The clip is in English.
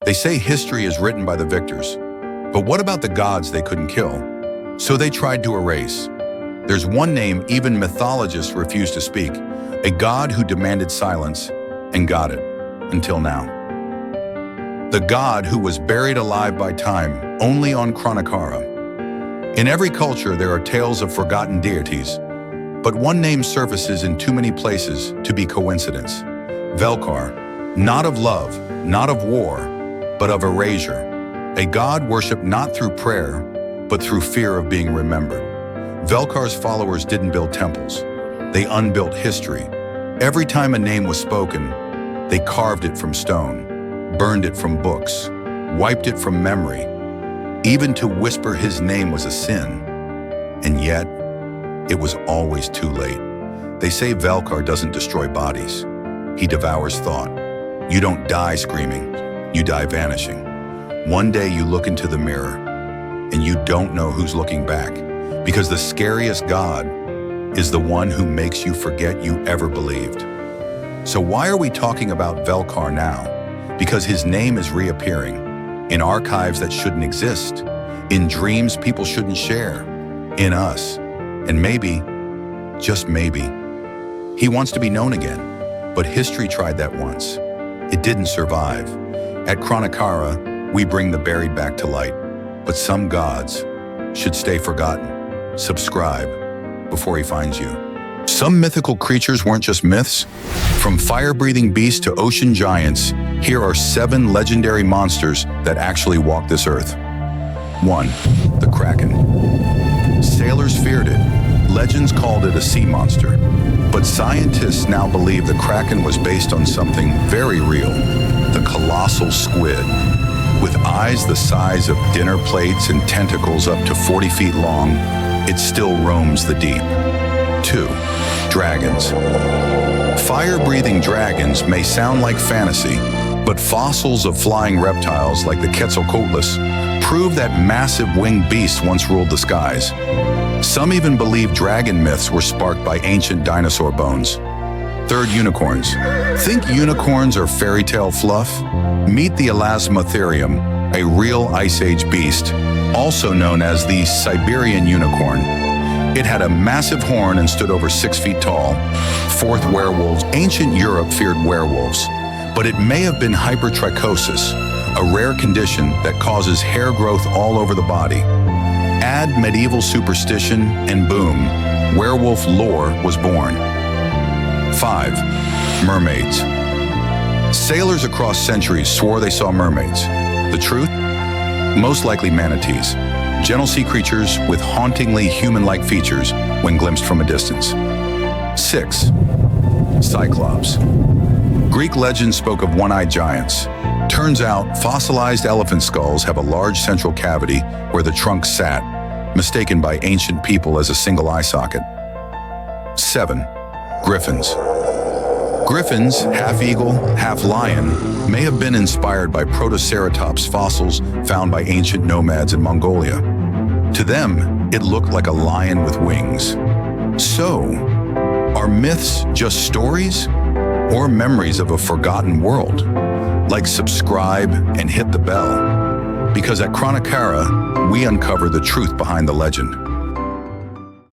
They say history is written by the victors. But what about the gods they couldn't kill? So they tried to erase. There's one name even mythologists refuse to speak, a god who demanded silence and got it, until now. The god who was buried alive by time, only on Chronicara. In every culture there are tales of forgotten deities, but one name surfaces in too many places to be coincidence. Velkhar, not of love, not of war, but of erasure. A god worshipped not through prayer, but through fear of being remembered. Velkhar's followers didn't build temples. They unbuilt history. Every time a name was spoken, they carved it from stone, burned it from books, wiped it from memory. Even to whisper his name was a sin. And yet, it was always too late. They say Velkhar doesn't destroy bodies. He devours thought. You don't die screaming, you die vanishing. One day you look into the mirror, and you don't know who's looking back, because the scariest god is the one who makes you forget you ever believed. So why are we talking about Velkhar now? Because his name is reappearing, in archives that shouldn't exist, in dreams people shouldn't share, in us. And maybe, just maybe, he wants to be known again. But history tried that once. It didn't survive. At Chronicara, we bring the buried back to light. But some gods should stay forgotten. Subscribe before he finds you. Some mythical creatures weren't just myths. From fire-breathing beasts to ocean giants, here are 7 legendary monsters that actually walk this earth. 1. The Kraken. Sailors feared it. Legends called it a sea monster. But scientists now believe the Kraken was based on something very real, the colossal squid. With eyes the size of dinner plates and tentacles up to 40 feet long, it still roams the deep. 2. Dragons. Fire-breathing dragons may sound like fantasy, but fossils of flying reptiles like the Quetzalcoatlus prove that massive winged beasts once ruled the skies. Some even believe dragon myths were sparked by ancient dinosaur bones. 3. Unicorns. Think unicorns are fairy tale fluff? Meet the Elasmotherium, a real Ice Age beast, also known as the Siberian unicorn. It had a massive horn and stood over 6 feet tall. 4. Werewolves. Ancient Europe feared werewolves, but it may have been hypertrichosis, a rare condition that causes hair growth all over the body. Add medieval superstition and boom, werewolf lore was born. 5. Mermaids. Sailors across centuries swore they saw mermaids. The truth? Most likely manatees. Gentle sea creatures with hauntingly human-like features when glimpsed from a distance. 6. Cyclops. Greek legends spoke of one-eyed giants. Turns out, fossilized elephant skulls have a large central cavity where the trunk sat, mistaken by ancient people as a single eye socket. 7. Griffins. Griffins, half eagle, half lion, may have been inspired by Protoceratops fossils found by ancient nomads in Mongolia. To them, it looked like a lion with wings. So, are myths just stories or memories of a forgotten world? Like subscribe and hit the bell, because at Chronicara, we uncover the truth behind the legend.